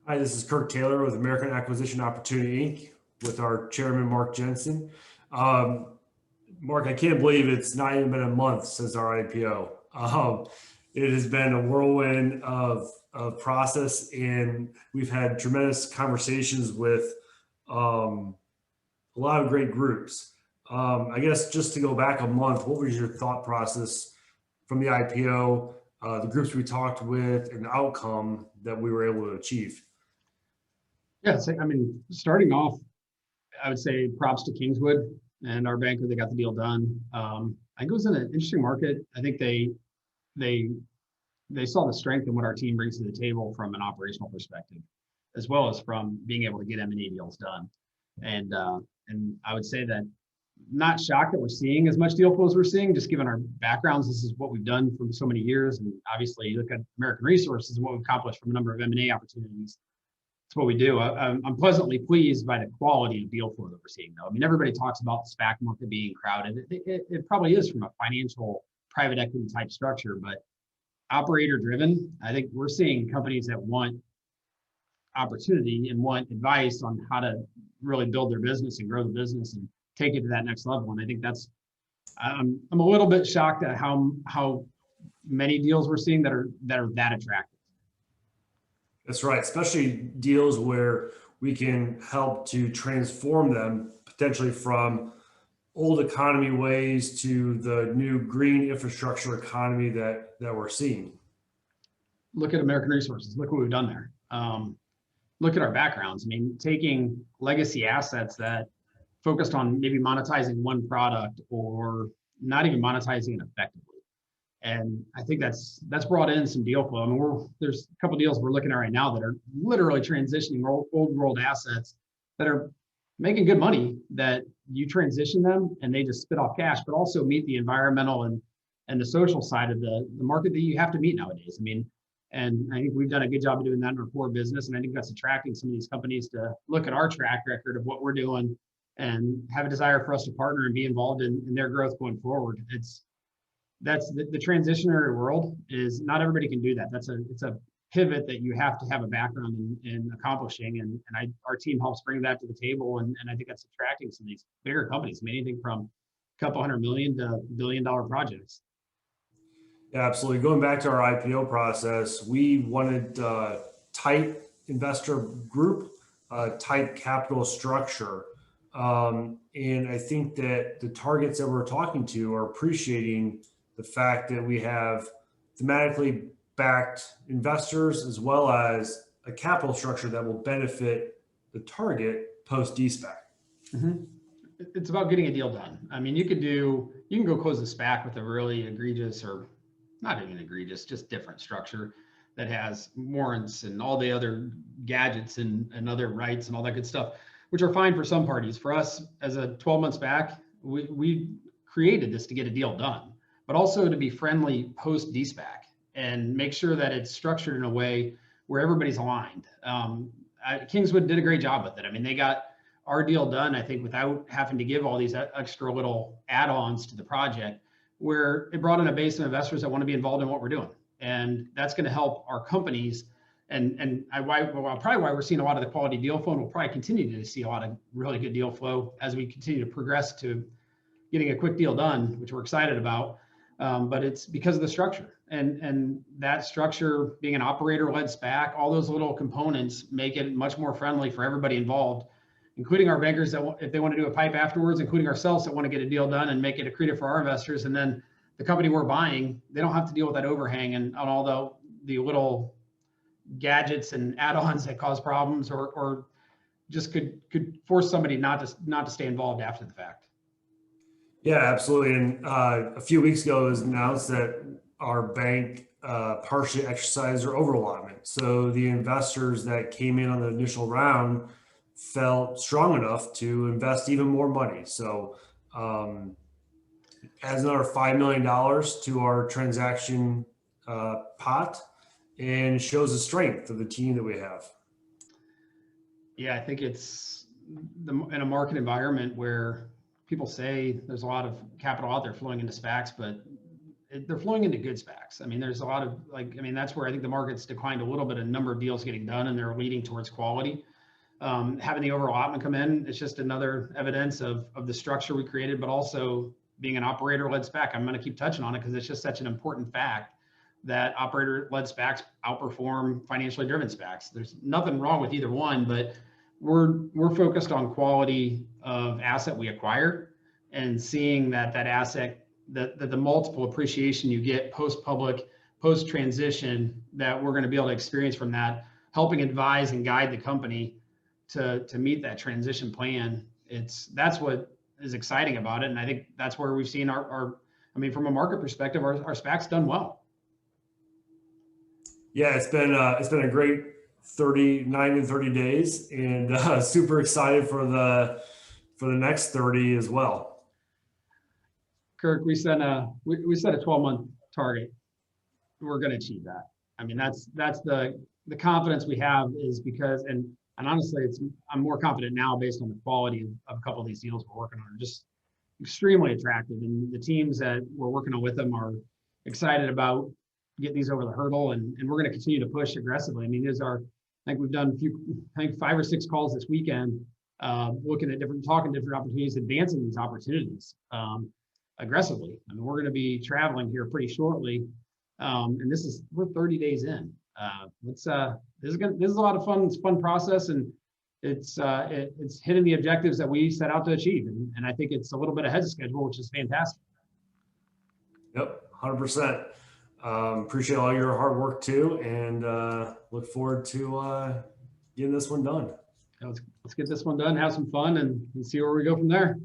Hi, this is Kirk Taylor with American Acquisition Opportunity Inc. with our chairman, Mark Jensen. Um, Mark, I can't believe it's not even been a month since our IPO. It has been a whirlwind of process, and we've had tremendous conversations with um, a lot of great groups. I guess just to go back a month, what was your thought process from the IPO, the groups we talked with, and the outcome that we were able to achieve? Yeah, so, I mean, starting off, I would say props to Kingswood and our banker. They got the deal done. I think it was in an interesting market. I think they they saw the strength in what our team brings to the table from an operational perspective, as well as from being able to get M&A deals done. And I would say that not shocked that we're seeing as much deal flow as we're seeing, just given our backgrounds. This is what we've done for so many years, and obviously, you look at American Resources and what we've accomplished from a number of M&A opportunities. It's what we do. I'm pleasantly pleased by the quality of deal flow that we're seeing, though. I mean, everybody talks about the SPAC market being crowded. It probably is from a financial private equity type structure, but operator driven. I think we're seeing companies that want opportunity and want advice on how to really build their business and grow the business and take it to that next level. And I think that's I'm a little bit shocked at how many deals we're seeing that attractive. That's right, especially deals where we can help to transform them potentially from old economy ways to the new green infrastructure economy that we're seeing. Look at American Resources. Look what we've done there. Look at our backgrounds. I mean, taking legacy assets that focused on maybe monetizing one product or not even monetizing it effectively. And I think that's brought in some deal flow. I mean, there's a couple of deals we're looking at right now that are literally transitioning old world assets that are making good money, that you transition them and they just spit off cash, but also meet the environmental and the social side of the market that you have to meet nowadays. I mean, and I think we've done a good job of doing that in our core business. And I think that's attracting some of these companies to look at our track record of what we're doing and have a desire for us to partner and be involved in their growth going forward. That's the transitionary world is not everybody can do that. It's a pivot that you have to have a background in accomplishing. And our team helps bring that to the table. And I think that's attracting some of these bigger companies. I mean, anything from a couple $100 million to $1 billion projects. Yeah, absolutely. Going back to our IPO process, we wanted tight investor group, tight capital structure. And I think that the targets that we're talking to are appreciating the fact that we have thematically backed investors as well as a capital structure that will benefit the target post DSPAC. Mm-hmm. It's about getting a deal done. I mean, you can go close the SPAC with a really egregious or not even egregious, just different structure that has warrants and all the other gadgets and other rights and all that good stuff, which are fine for some parties. For us, as a 12 months back, we created this to get a deal done, but also to be friendly post DSPAC and make sure that it's structured in a way where everybody's aligned. Kingswood did a great job with it. I mean, they got our deal done, I think, without having to give all these extra little add-ons to the project, where it brought in a base of investors that want to be involved in what we're doing. And that's going to help our companies. And probably why we're seeing a lot of the quality deal flow, and we'll probably continue to see a lot of really good deal flow as we continue to progress to getting a quick deal done, which we're excited about. But it's because of the structure. And that structure being an operator-led SPAC, all those little components make it much more friendly for everybody involved, including our bankers that if they want to do a pipe afterwards, including ourselves that want to get a deal done and make it accretive for our investors. And then the company we're buying, they don't have to deal with that overhang and on all the little gadgets and add-ons that cause problems or just could force somebody not to stay involved after the fact. Yeah, absolutely. And a few weeks ago, it was announced that our bank partially exercised their overallotment. So the investors that came in on the initial round felt strong enough to invest even more money. So adds another $5 million to our transaction pot and shows the strength of the team that we have. Yeah, I think it's in a market environment where people say there's a lot of capital out there flowing into SPACs, but they're flowing into good SPACs. I mean, there's a lot of that's where I think the market's declined a little bit, a number of deals getting done, and they're leading towards quality. Having the overallotment come in, it's just another evidence of the structure we created, but also being an operator-led SPAC. I'm going to keep touching on it because it's just such an important fact that operator-led SPACs outperform financially driven SPACs. There's nothing wrong with either one, but we're focused on quality of asset we acquire and seeing that asset, that the multiple appreciation you get post-public, post-transition, that we're going to be able to experience from that, helping advise and guide the company to meet that transition plan. That's what is exciting about it. And I think that's where we've seen from a market perspective, our SPAC's done well. Yeah, it's been a great 39 and 30 days, and super excited for the next 30 as well. Kirk, we set a 12-month target. We're going to achieve that. I mean, that's the confidence we have, is because, and honestly, I'm more confident now based on the quality of a couple of these deals we're working on are just extremely attractive, and the teams that we're working on with them are excited about getting these over the hurdle, and we're going to continue to push aggressively. I mean, I think we've done 5 or 6 calls this weekend, talking different opportunities, advancing these opportunities aggressively. I mean, we're going to be traveling here pretty shortly, and we're 30 days in. This is a lot of fun. It's a fun process, and it's hitting the objectives that we set out to achieve, and I think it's a little bit ahead of schedule, which is fantastic. Yep, 100%. Appreciate all your hard work too, and look forward to getting this one done. Let's get this one done, have some fun, and see where we go from there.